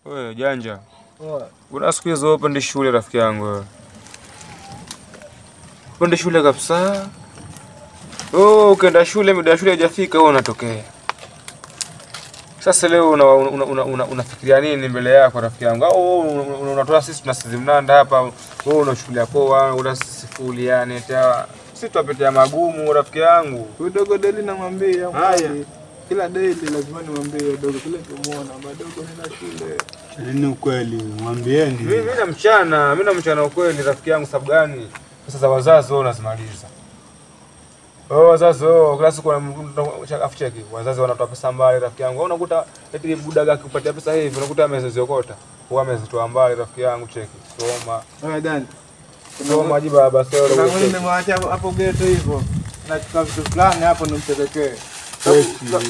Wewe janja. Una siku hizo upende shule rafiki yangu wewe. Upende shule kabisa. Ukienda shule muda shule hajafika wewe unatokea. Sasa leo unafikiria nini mbele yako rafiki yangu? Au unatoa sisi tunasizi mnanda hapa, wewe unashukulia poa, unasifuli yani hata sisi tuwapetea magumu rafiki yangu. Udogo deli namwambia haya. Kila deli lazima nimwambie udogo kile tumuona madogo nina shule. Ni ukweli, mwambieni. Mimi na mchana ukweli rafiki yangu sababu gani? Pesa za wazazi wao unazimaliza. Wazazi kila siku afucheki. Wazazi wanatoa pesa mbali rafiki yangu. Unakuta eti budaga akupatia pesa hivi, unakuta ameziokota. Kwa amezitoa mbali rafiki yangu cheki. Soma. Wewe Dani. Soma jibu baba sio leo. Kama nimemwacha hapo geto hivyo. Nachukua vitu fulani hapo nimpelekee.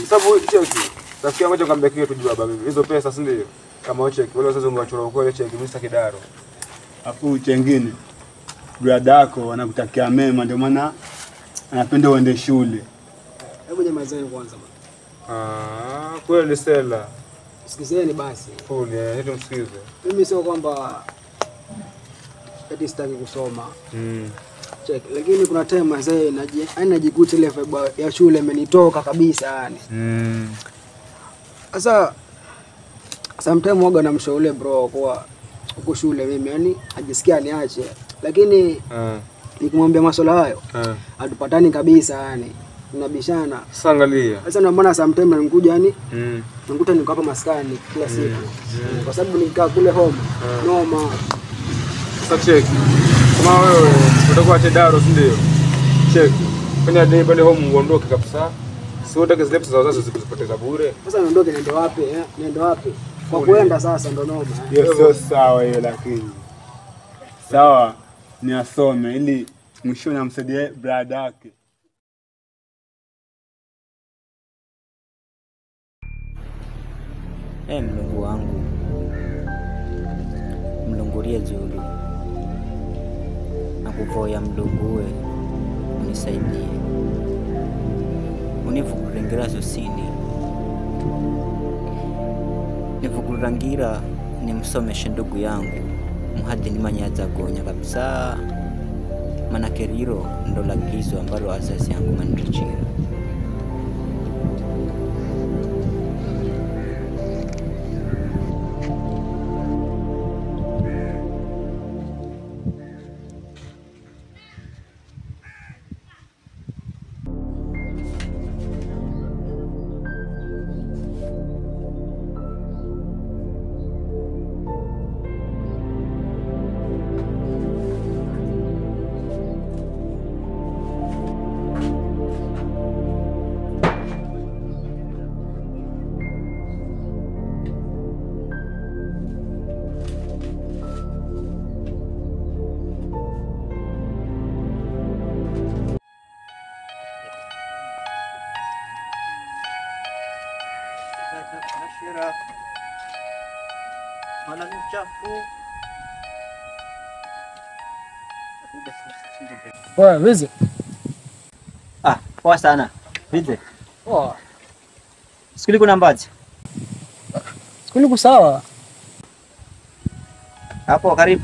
Sababu cheki. Rafiki yangu acha kitu tu baba mimi. Hizo pesa si ndio? Kama cheki. Wale wazazi ungewachora ukweli cheki Mr. Kidaro. Afu chengine. Brada yako wanakutakia mema ndio maana anapenda uende shule. Hebu nyamazeni kwanza bwana. Kweli Stella. Sikizeni basi. Pole, hebu msikize. Mimi sio kwamba eti sitaki kusoma. Check, lakini kuna time mzee najikuta ile vibe ya shule imenitoka kabisa yani. Sasa sometimes waga namshauri bro kwa huko shule mimi yani ajisikia niache. Lakini nikimwambia masuala hayo hatupatani kabisa yani. Tunabishana. Sasa angalia. Sasa ndio maana sometimes nikuja yani nikuta niko hapa maskani kila siku. Kwa sababu nikaa kule home noma. Sasa check. Kama wewe utakuwa Kidaro si ndio? Check. Fanya day pale home uondoke kabisa. Si utake zile pesa za wazazi zikupoteza bure. Sasa niondoke niende wapi? Niende wapi? Kwa kwenda sasa ndo noma. Hiyo sio sawa hiyo lakini. Sawa ni asome ili mwisho namsaidie brada yake. Mlungu wangu. Mlungulie Zulu. Nakuvoya mlunguwe unisaidie. Univukurangira zosini. Nivukurangira nimsomeshe ndugu yangu. Muhadi nimanyaza gonya kabisa. Manake riro ndo lagizo ambalo wazazi yangu manichira. Mana mchafu. Poa, vipi? Poa sana. Vipi? Poa. Skuli kuna mbazi? Skuli ku sawa. Hapo karibu.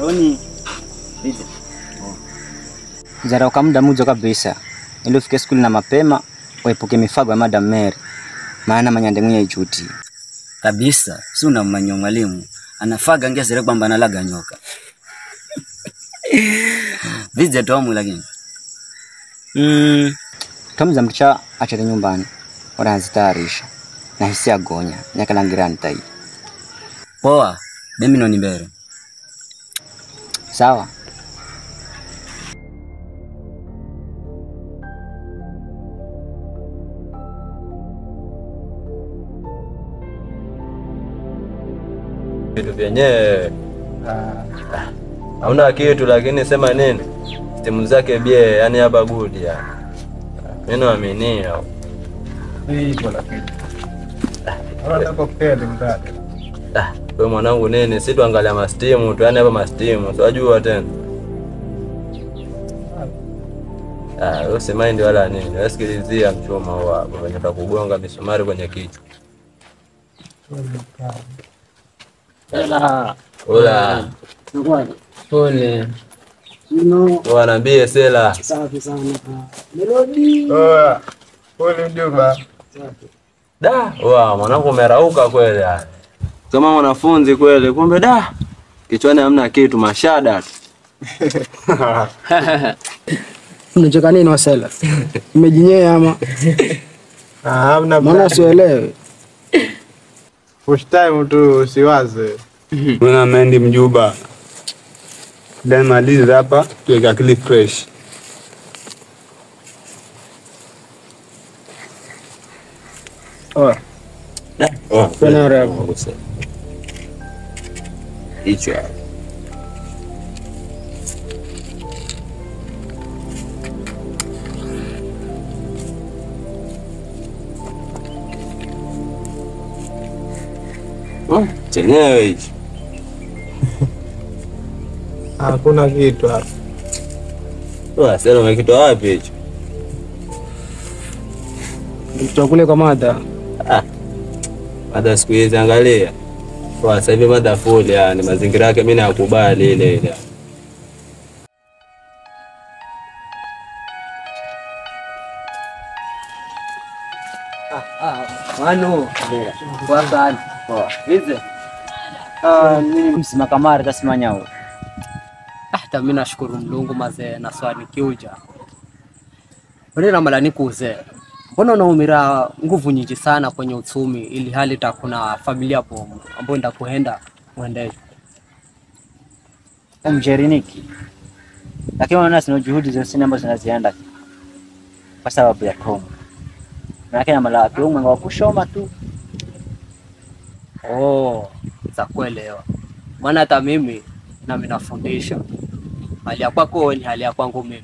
Roni. Vipi? Zarauka muda muzo kabisa. Ili ufike skuli na mapema, uepuke mifago ya Madam Mary. Maana manyande mwenye ichuti. kabisa. Si unammanyo mwalimu anafaga ngezere kwamba analaga nyoka. Vize tomu lakini. Tamuza mcha achare nyumbani. Ora nzitayarisha. Na hisia gonya nyakalangira ntai. Poa, mimi noni mbere. Sawa. Vitu vyenyewe hauna kitu, lakini sema nini simu zake bie, yani hapa good ya mimi naaminia hivyo, lakini hapo kweli mdada. Wewe mwanangu nini, si tuangalia mastimu tu, yani hapa mastimu unajua tena. Wewe sema ndio wala nini, wasikilizia mchoma wao wenye kugonga misumari kwenye kichwa. Hola. Pole. Wanaambie sela. Safi sana. Melody. Pole mjomba. Mwanangu umerauka kweli. Kama mwanafunzi kweli, kumbe kichwani hamna kitu, mashada tu. Unacheka nini wasela? Umejinyea ama? Hamna Mbona usielewe? First time tu usiwaze. Mwana mendi mjuba. Dan maliza hapa tuweka akili fresh. Kuna rapo. Hicho. Chenyewe hichi. Hakuna kitu hapa. Sasa umekitoa wapi hicho? Mtoto kule kwa mada. Mada siku hizi angalia. Sasa hivi mada full, yani mazingira yake mimi nakubali ile. Manu. Kwa sana. Vize. Mimi msima kamari tasimanyao. Hata mimi nashukuru Mlungu mazee na swali kiuja. Mbona mala nikuze? Mbona unaumira nguvu nyingi sana kwenye uchumi ili hali takuna familia hapo ambayo ndakuenda muendeje? Mjeriniki. Lakini unaona sina juhudi za sina ambazo zinazienda kwa sababu ya Tom. Maana na mala kiungo wa kushoma tu. Za kuelewa. Maana hata mimi nami nafundisha. Hali ya kwako ni hali ya kwangu mimi.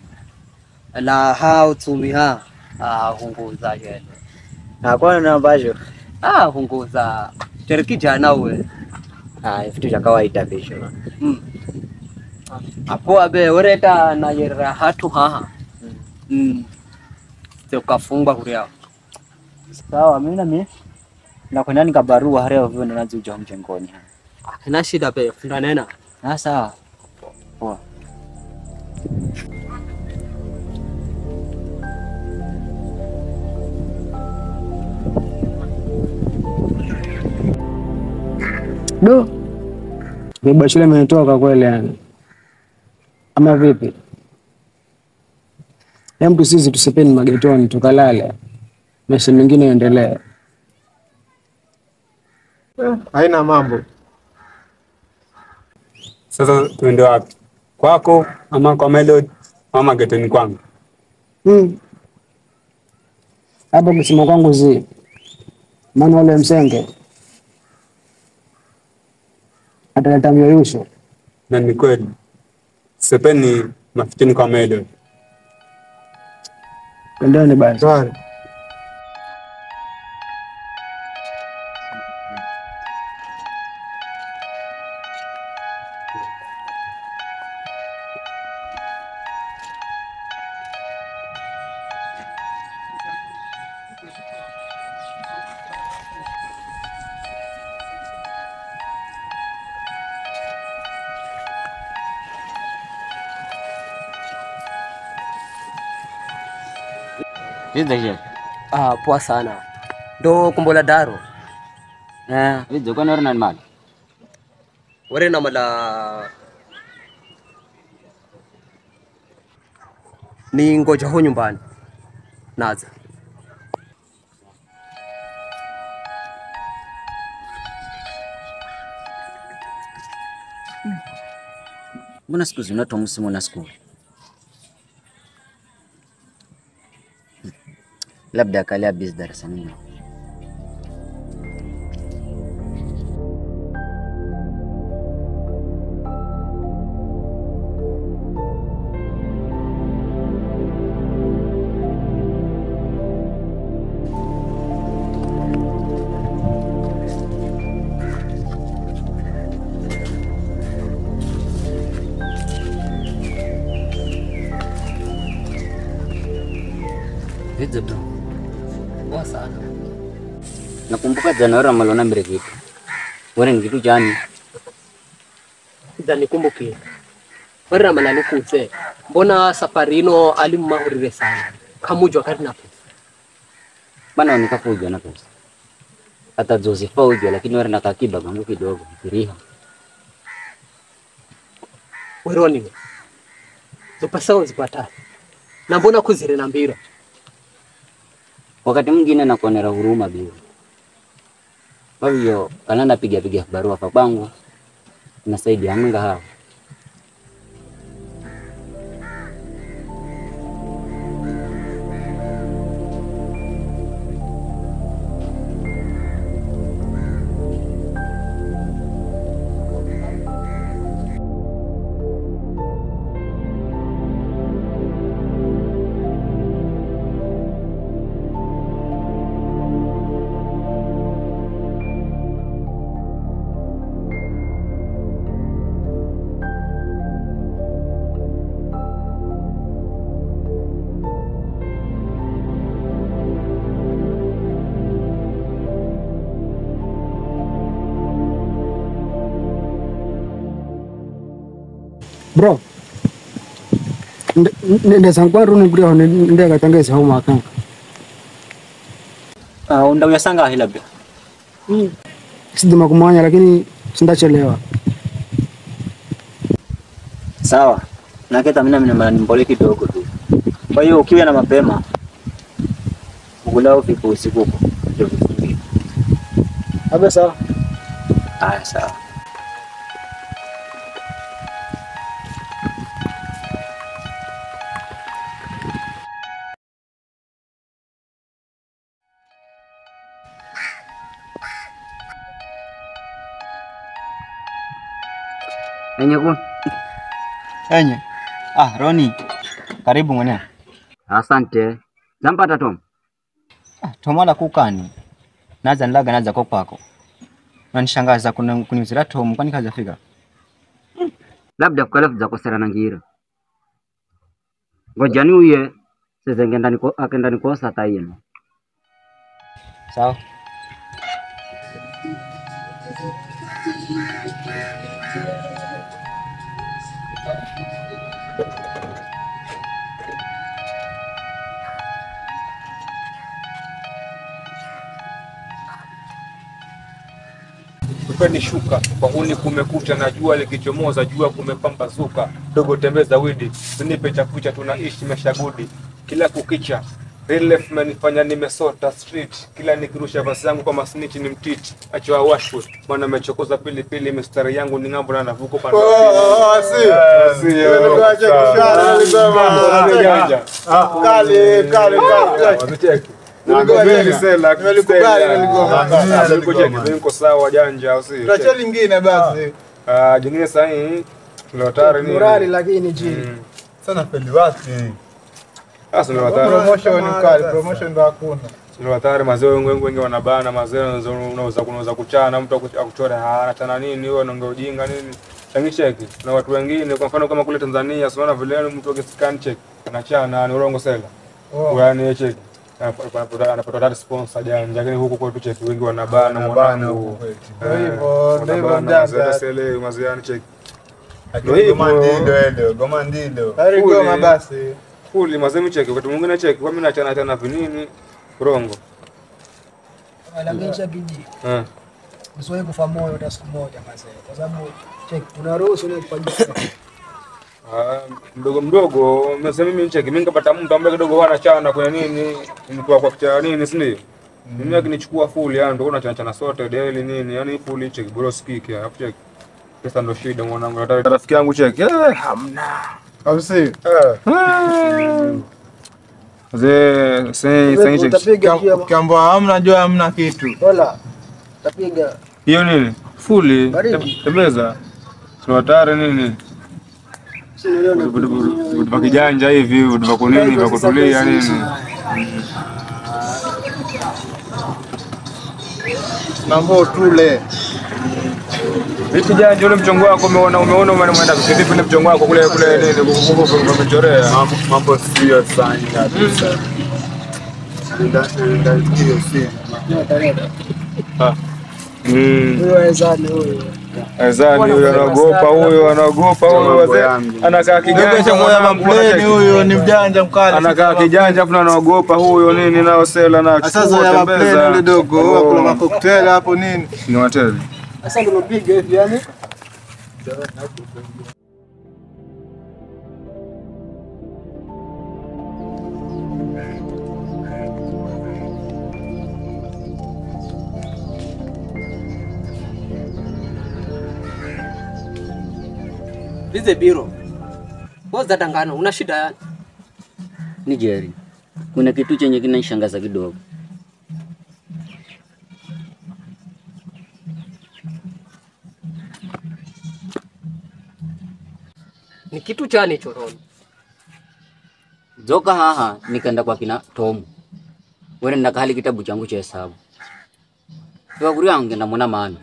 La uchumi hunguza yele. Kwa nini ambacho? Hunguza. Terikija nawe. Vitu vya kawaida visho. Apo abe oreta na yera hatu Sio kafungwa kuria. Sawa, mimi nakwenda nikabarua hareo vile ninazuja mjengoni. Hakuna shida be, funda nena. Sawa. Poa. Baba shule imetoka kweli yani. Ama vipi? Hebu sisi tusipeni magetoni tukalale. Maisha mengine yaendelee. Haina mambo. Sasa tuende wapi? Kwako ama kwa Melody ama getoni kwangu? Hapa kusema kwangu maana wale msenge ataleta myoyusho. Na ni kweli. Sipeni mafitini kwa Melody. Pendeni basi. Sorry. Vipi? Poa sana. Ndo kumbola daro. Vidzo kwani uri nani mali? Uri na mala ni ngoja ho nyumbani. Naza. Mbona siku hizi unatoa msimu na skuli? Labda akalia busy darasani. Vidzo bro. Poa sana. Nakumbuka Januari amalona mbere kitu. Wewe ni kitu gani? Nikumbuke. Uri na mala nikuze. Mbona safari ino alimahurire sana. Kamujwa kati na pesa. Bana nikafuja na pesa. Hata Joseph uje lakini wewe na kakiba gangu kidogo. Kiriha. Wewe ni. Zopasa uzipata. Na mbona kuzire na mbira? Wakati mwingine nakuonera huruma bila. Kwa hiyo kana piga barua hapa kwangu. Nasaidia anga hao. Bro. Ndio sangwa runi bro ndio katangeza homa akanga. Unda uyasanga hila bro. Sidima kumanya lakini sindachelewa. Sawa. Naketa mimi mbole kidogo tu. Kwa hiyo ukiwa na mapema ukulao vipo usiku huko. Abe sawa. Haya sawa. Enye kun. Enye. Roni. Karibu mwenye. Asante. Zampata Tom. Tomala kukani. Naza nlaga naza kopako. Nanishangaza kunizira Tom kwani kaza fika. Labda kukalefu za kosera na ngira. Ngojani uye sezengenda akenda nikosa tayeno. Sawa. Tupeni shuka kwa huni kumekucha na jua likichomoza, jua kumepambazuka. Dogo tembeza widi, sinipe chakucha, tunaishi meshagudi. Kila kukicha relief menifanya nimesota street, kila nikirusha vasi yangu kwa masnitch ni mtiti. Acho awashwe maana mechokoza pilipili, mistari yangu ni ngambo na navuko pande. Niko sawa janja au si? Tuache lingine basi. Jingine sasa hii lotari ni Murari lakini ji. Sana peli wapi? Sasa ni lotari. Promotion ni kali, promotion ndo hakuna. Sio hatari mazao wengi wanabana mazao unaweza kuchana mtu akuchora hana tena nini wewe unaongea ujinga nini. Changicheki na watu wengine kwa mfano kama kule Tanzania unaona vile mtu akiscan check anachana ni urongo sela. Yaani cheki anapata sponsor janja lakini huko kwetu cheki wengi wanabana mwanangu. Hivyo mjanja sele maziani cheki. Goma ndilo. Hari goma basi. Kuli mazemi cheki wakati mwingine cheki kwa mimi naachana tena vinini urongo. Alagisha biji. usiwahi kufa moyo hata siku moja mazee, kwa sababu check tunaruhusu ile kupaji. Mdogo mnasema mimi cheki, mimi nikapata mtu ambaye kidogo wana chana kwenye nini, nilikuwa kwa kicha nini, si ndio? Mimi akinichukua full yani ndio unachana sote daily nini, yani full cheki bro speak ya hapo cheki. Pesa ndo shida mwanangu, nataka rafiki yangu cheki. Hamna. Au Sasa cheki. Ukiambiwa hamna jua hamna kitu. Dola. Tapiga. Hiyo nini? Full tembeza. Sio hatari nini? Vitu kijanja hivi, vitu vya kunini, vya kutulia nini. Mambo tule. Vipi janja ule mchongo wako umeona umeenda vipi ile mchongo wako kule nini umechorea. Mambo sio sana kabisa. Ndio hiyo si. Huyo Ezani huyo. Azani huyo anaogopa huyo wazee. Anakaa kijanja moja mampleni huyo ni mjanja mkali. Anakaa kijanja afu anaogopa huyo nini nao sela na sasa ya mampleni yule dogo kuna makokteli hapo nini? Ni hoteli. Sasa ndio piga hivi yani. Vize biro. Waza dangana, una shida yani? Ni Jerry. Kuna kitu chenye kinanishangaza kidogo. Ni kitu chani choroni. Zoka haha nikaenda kwa kina Tom. Wewe nenda kahali kitabu changu cha hesabu. Kwa kuri yangu ngenda mwana mami.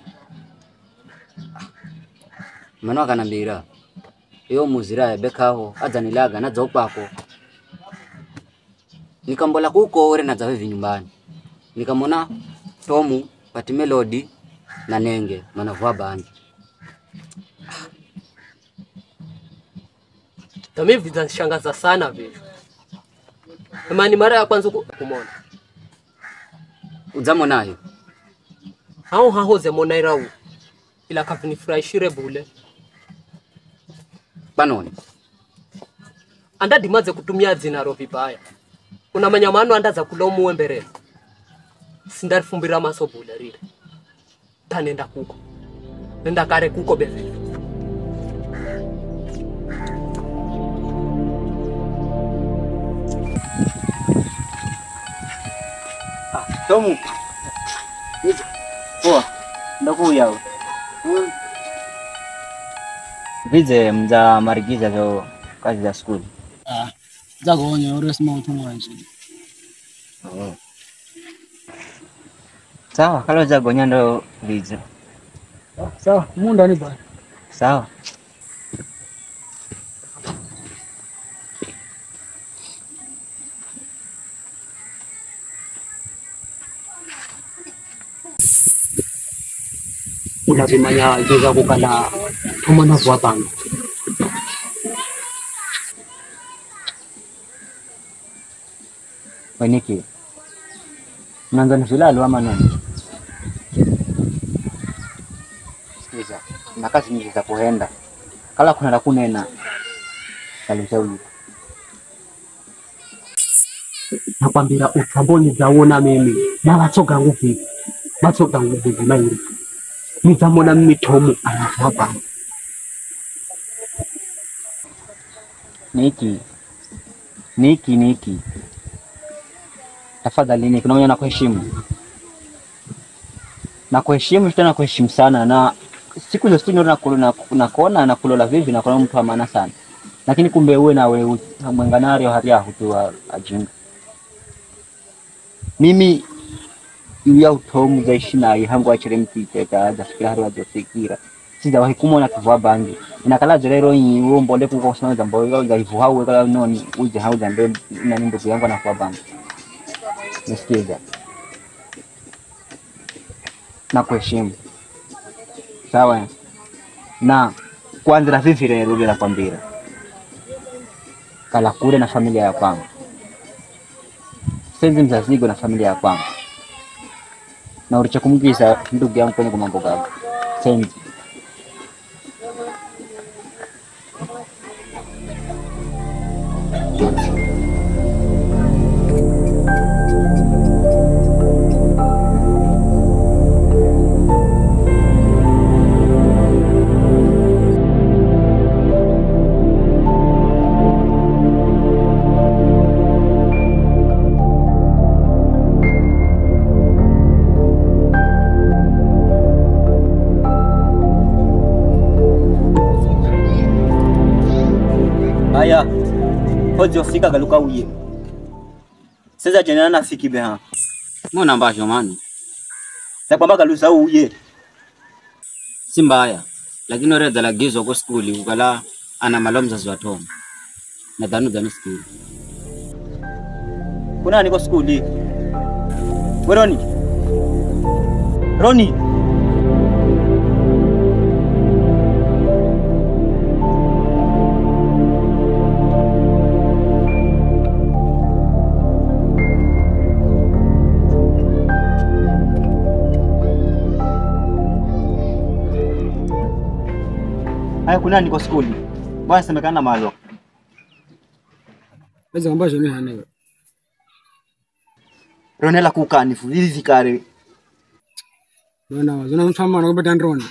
Mwana akanambira. Iyo muzira ya bekaho adzanilaga na zokwako. Nikambola kuko wewe na zawe nyumbani. Nikamona Tomu pati Melody na Nenge manavua bandi. Tami vizanishangaza sana vile. Imani mara ya kwanza kumona. Uzamo nayo. Hao hahoze mona irau. Ila kavinifurahishire bule. Banoni. Anda dimaze kutumia zinaro vibaya. Unamanya mano anda za kulomu wembere. Sindarifumbira maso bule rire. Tanenda kuko. Nenda kare kuko beve. Tomu. Poa. Ndakuya wewe. Vize mza marigiza vyo kazi za skuli. Zagonya uresima utumwanje. Sawa, kalo zagonya ndo vize. Sawa, munda ni bana. Sawa. Unavimanya jeza kukala tumana kwa banga. Waniki. Nanza nifilalo ama nani? Sikiza. Na kazi nyingi za kuenda. Kala kuna la kunena. Kalishauri. Nakwambira utamboni zaona mimi. Na watoka nguvu. Watoka nguvu maili. Nizamona mimi Tomu anavua. Niki. Tafadhali Niki, kuna mwenye nakuheshimu. Nakuheshimu tena kuheshimu sana na siku zote ndio nakuona na kulola vivi na kuna mtu wa maana sana. Lakini kumbe uwe na wewe mwenganari haria hutu ajinga. Mimi yuya utomu za ishina yihangu achire mtiteka azafikira hari wajofikira. Sijawahi kumona kivua bangi. Inakala zerero yiwo mbole kuko kusema za mboyo za ivu hawe kala noni uje hauza mbe na ndugu yangu na kwa bangi. Nisikiza. Na kuheshimu. Sawa. Na kwanza na vivi rudi na kwambira. Kala kule na familia ya kwangu. Senzi mzazigo na familia ya kwangu. na uricha kumgisa ndugu yangu kwenye mambo gako senzi. Aya, hoji ofika galuka uye. Sasa jana nafiki beha. Mbona mbasho mani? Na kwamba galusa uye. Si mbaya. Lakini oreda lagizo kwa skuli ukala ana malomza za Tom. Nadhani skuli. Kuna niko skuli. Weroni. Roni. Aya kuna niko skuli. Bwana semekana malo. Weza ambasho mimi hanewe. Ronela kukanifu hivi vikare. Bwana zina mfama na kubeta ndroni.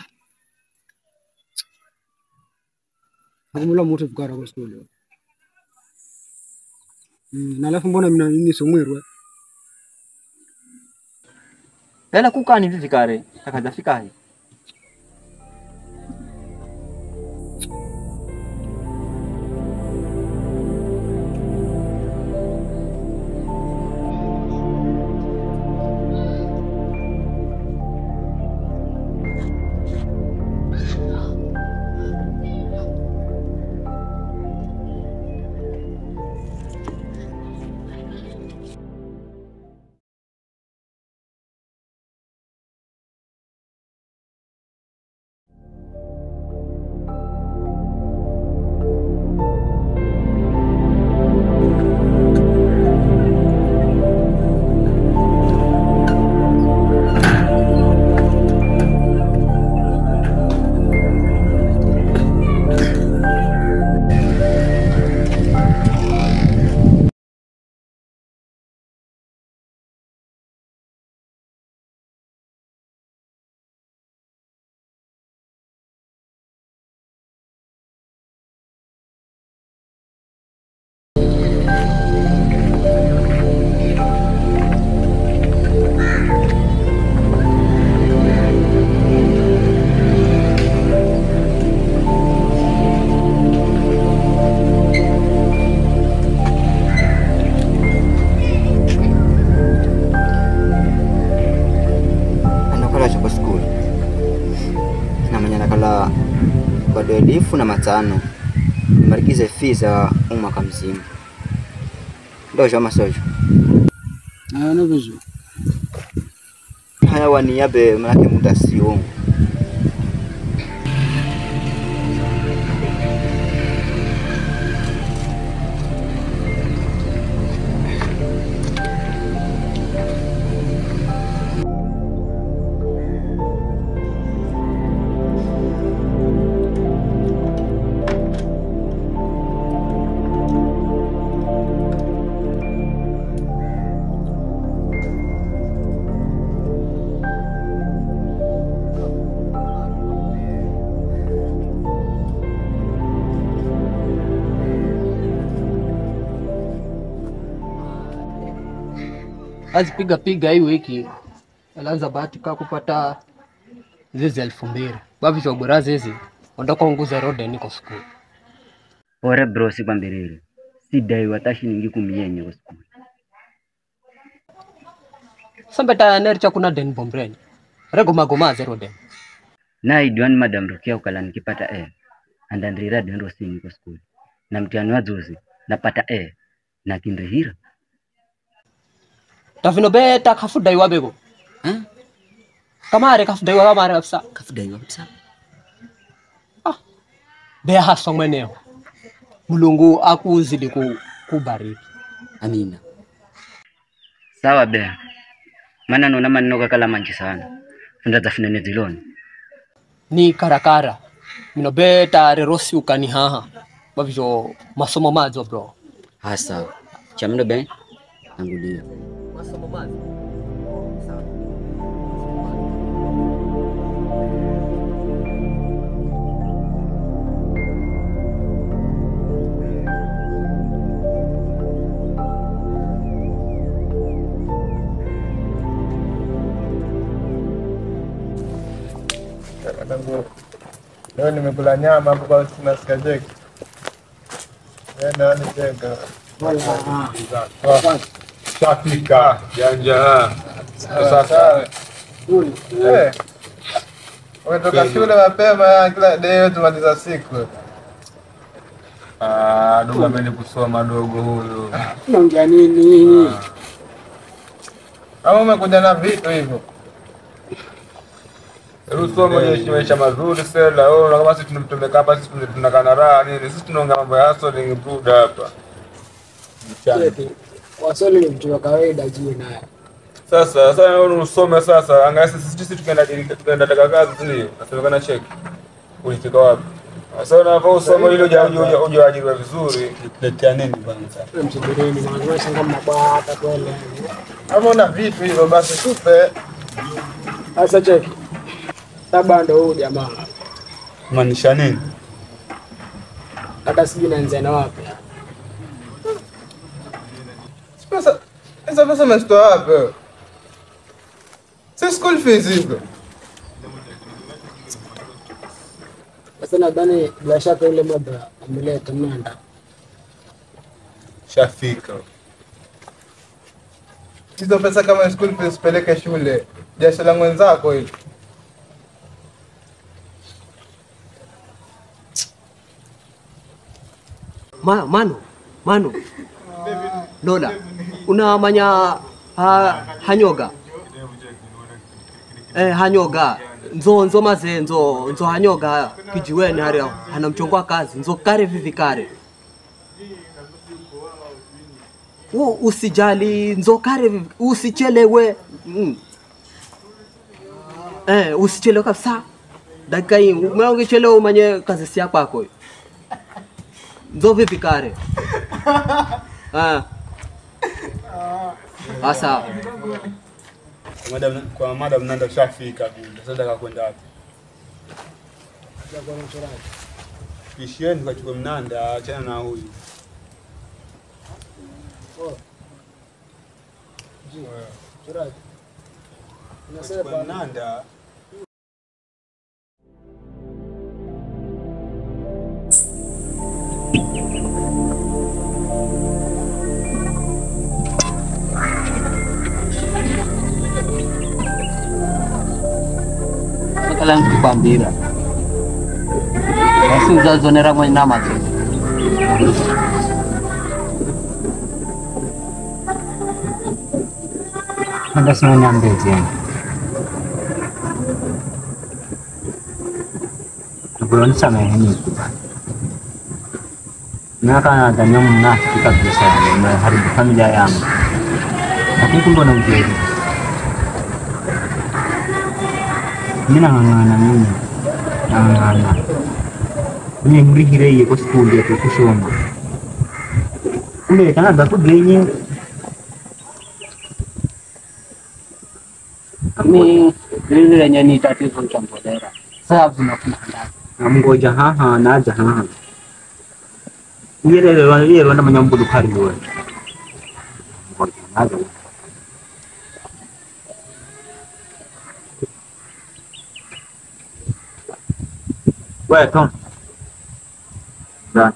Hakumula mtu vikara kwa skuli. Na alafu mbona mimi somwerwa? Ela kukani hivi vikare. Akajafika hii. bado elifu na matano marikize fiza umwaka mzima ndojo amasojo no bezo haya waniabe manake muda sio piga hii wiki alaanza bahati kupata zizi 2000 bavi za bora zizi ondoko nguza road niko school ore bro si kwambiriri sidai watashi ningi kumiyenye kwa school sambeta nercha kuna den bombreni rego magoma zero den na idwan madam Rukia ukala nikipata andandrira dendo sini kwa school na mtihani wa juzi napata na kindrihira tafino beta kafudai wabego kamare kafudai wabare kabisa kafudai kabisa be haso mweneo Mulungu akuzidi kubariki amina sawa be Maana naona maneno kala manji sana. Funda zafinene ziloni. Ni karakara. Minobeta rerosi ukani haha. Bavyo masomo mazo bro. Hasa. Chamino ben angulia. Masomo mazo. Leo nimekula nyama hapo kwa tunasikia jeki. Nani jenga? Shafika janja. Sasa umetoka shule mapema kila day tumaliza siku. Dogo ameni kusoma dogo huyo. Unaongea nini? Ama umekuja na vitu hivyo? Rusoma ni maisha mazuri sela. Na kama sisi tunamtumeka hapa sisi tunakana raha nini? Sisi tunaongea mambo ya hustling brood hapa. Wasoli ni mtu wa kawaida jina. Sasa wewe unasoma sasa. Angalia sisi tukaenda taka kazi ndio. Nasemekana cheki. Ulifika wapi? Sasa unavyo somo hilo hujaajiriwa vizuri. Letea nini kwanza? Msubirini maana shanga mabata kweli. Ama una vitu hivyo basi tupe. Sasa cheki. Tabando huyu jamaa. Maanisha nini? Hata sijui naanza na wapi. Pesa umetoa wapi? Si school fees hivyo. Sasa nadhani bila shaka yule mmoja ameleta mnanda. Shafika. Hizo pesa kama school fees peleke shule. Jasho la mwenzako hilo. Manu. Lola. Unamanya hanyoga. Hanyoga. Nzo mazenzo, nzo hanyoga kijiweni haria. Hana mchongwa kazi. Nzo kare vivikare. Usijali, nzo kare usichelewe. Usichelewe kabisa. Dakika hii, ukichelewa umanye kazi si yako yako. Nzo vivikare. Asa. Kwa madam nanda shafika bunda. Sasa nataka kwenda wapi? Kishieni kwa chukua mnanda, achana na huyu. Unasema mnanda. Kala nikukwambira. Basi uzazonera mwenye nama tu. Nenda sana niambie tena. Ndio samehe nini? Naka nadhani mnafiki kabisa na haribu familia yangu. Lakini kumbe na ujeri. Mimi nang'ang'ana. Mimi mrihire kwa skuli ya kusoma. Kumbe kana bapo genye. Mimi lile lenye ni tatizo cha mbodera. Sasa tunafuna ndani. Ngoja haha naja haha. Yeye wana manyambudu kari wewe. Ngoja naja. Wewe Tom. Da.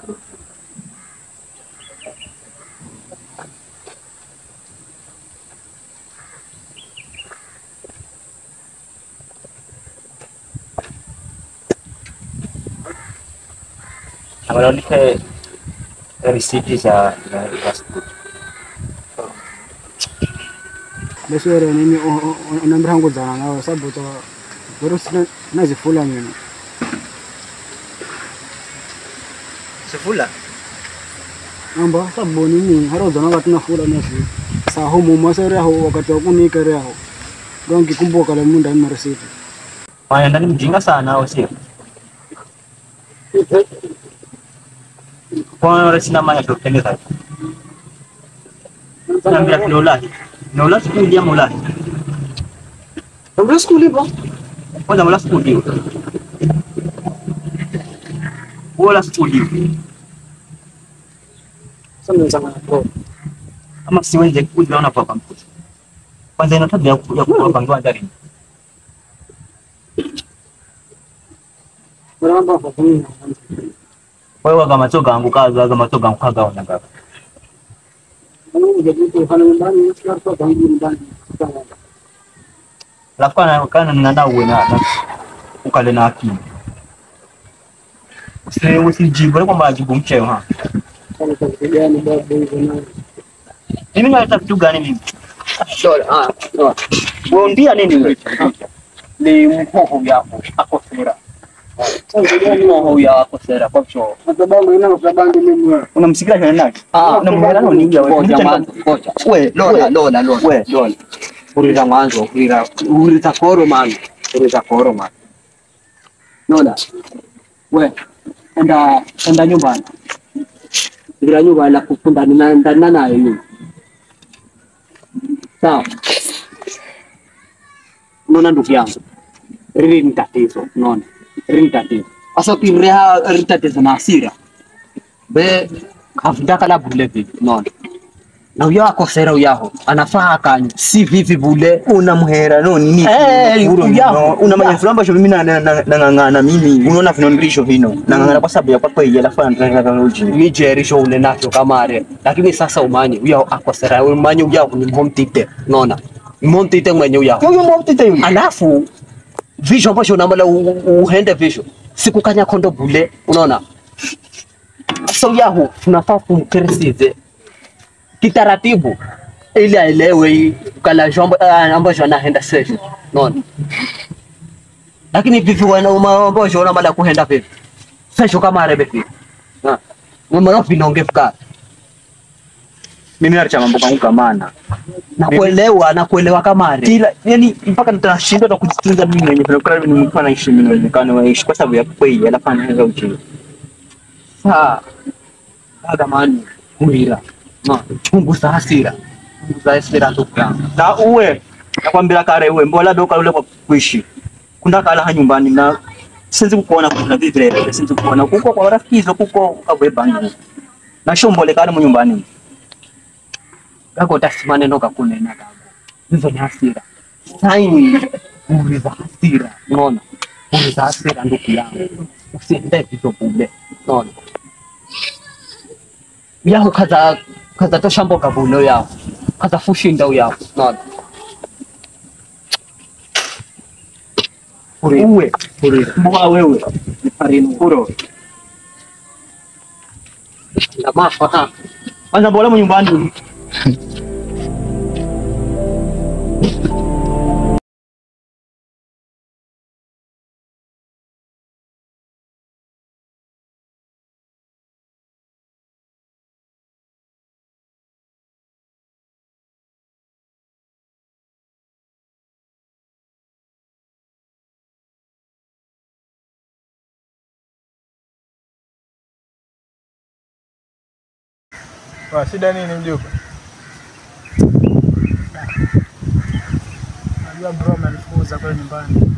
Awalike risiti za passport. Besore nini unamrango zana na sababu to virusi nazifula mimi. Sifula? Sababu nini haro zana watu nafula nasi. Saho mumasere ho wakati wa kunika reho. Bro, nikikumbuka kale muda ni receipt. Maana ndani mjinga sana au sio? Kwa nini sina maya kutengeneza? Naambia kinola. Nola skuli ya mola. Ndio skuli bro. Kwanza mola skuli. Wala skuli. Sasa bro. Ama siweze kuona kwa kampuni. Kwanza ina tabia ya kupangiwa ndani. Baramba kwa nini? Wewe kama toka angu kaza kama toka angu kaza unanga. Lafu kana nina uwe na ukale na akili. Usijibu kwamba ajibu mcheo ha. Mimi nataka kitu gani mimi? Dola, dola. Wewe ndia nini wewe? Ni mhoho yako akosera. Mhoho ya akosera kwa hiyo. Mtabango ina mtabango mimi. Unamsikia kana nani? Unamwona nani ninja wewe? Kocha. Wewe, lola. Wewe, lola. Uriza mwanzo, uriza koro man. Lola. Wewe, enda nyumbani. Ngira nyumba la kufunda nina nayo mimi. Sawa. Unaona ndugu yangu. Rili ni tatizo, unaona? Rili tatizo. Sasa ukirea rili tatizo na hasira. Be kafundaka la bule vipi, unaona? Na huyo akosera uyaho, anafaa akanyu. Si vivi bule Unamhera no nini? uyaho. Una manyafula ambacho mimi nangangana mimi. Unaona vinondrisho vino. Nangangana kwa sababu ya kwa yeye alafu anataka uji. Ni jerisho une nacho kamare. Lakini sasa umanye uyaho akosera, umanye uyaho ni momtite, unaona? Momtite mwenye uyaho. Huyo momtite yule. Alafu visho ambacho unamala uhende visho. Sikukanya kondo bule, unaona? Sasa uyaho tunafaa kumkeresize kitaratibu ili aelewe kala jambo ambacho anaenda session, unaona? Lakini vipi wana ambacho unamala kuenda vipi? Session kama arebe vipi? Mama vinonge fika. Mimi naacha mambo kangu kamana. Nakuelewa kama are. Kila yani mpaka nitashinda na kujitunza mimi mwenyewe. Kwa sababu nimekuwa naishi mimi mwenyewe kana naishi kwa sababu ya kweli alafu anaanza uchi. Saa dada mani kuira. Punguza hasira. Punguza hasira toka. Na uwe nakwambia kare uwe mbola doka ule kwa kuishi. Kunda kala nyumbani na sinzi kukuona kuna vivile sinzi kukuona kuko kwa rafiki hizo kuko kabwe bangi. Na shombole kale mu nyumbani. Kako tasimane noka kunena dago. Hizo ni hasira. Saini punguza hasira. Unaona? Punguza hasira ndugu yangu. Usiende vitu bule. Unaona? Yaho kaza to shambo kabulo yao. Kaza fushinda yao. Unaona? Uwe mbwa wewe Parino puro. Na mafa. kwanza mbola mu nyumbani. Shida nini mjomba? Najua bro amenifukuza kwa nyumbani.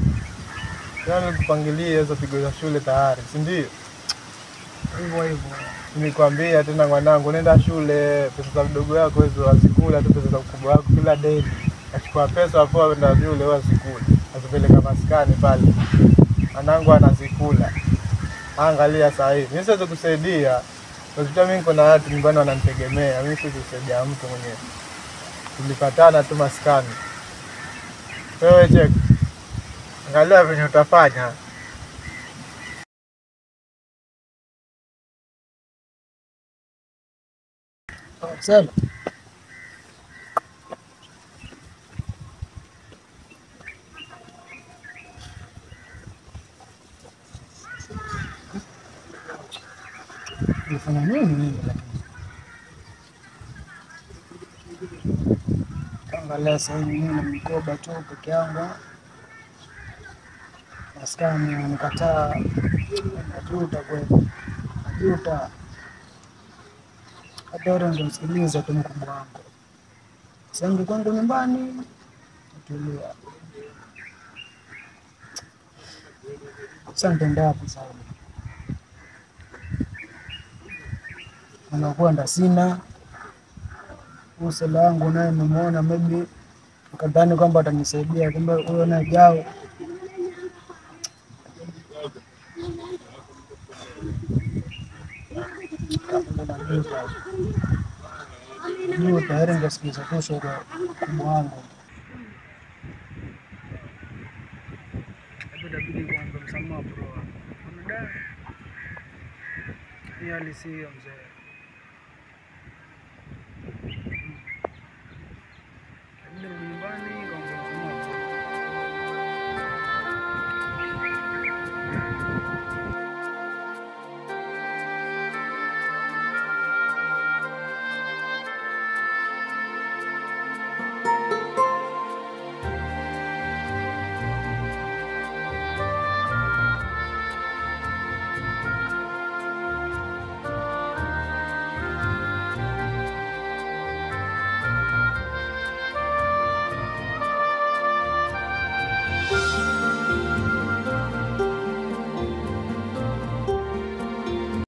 Yaani kupangilia hizo pigo za shule tayari, si ndio? Hivyo. Nilikwambia tena mwanangu, nenda shule, pesa za mdogo yako hizo wasikula tu, pesa za mkubwa wako kila day. Achukua pesa hapo aenda shule wasikula. Asipeleka maskani pale. Mwanangu anazikula. Angalia sasa hivi. Mimi siwezi kusaidia. Kwa mimi niko na watu nyumbani wananitegemea. Mimi siwezi kusaidia mtu mwenyewe. Tulipatana tu maskani. Wewe check. Angalia venye utafanya. Sema. Nifanya nini mimi? Angalia sasa hivi mimi na mkoba tu peke yangu. Maskani nikataa. Najuta kweli. Najuta. Hata wale ndio msikiliza tu mkubwa wangu. Sangu kwangu nyumbani. Tulia. Sasa nitaenda hapo sana. Anakwenda sina. Usela wangu naye nimeona maybe kadhani kwamba atanisaidia, kumbe huyo naye jao. Ndio tayari ngasikiza tosha kwa kubwa wangu. Itabidi kuomba msamaha bro. Ni halisi mzee.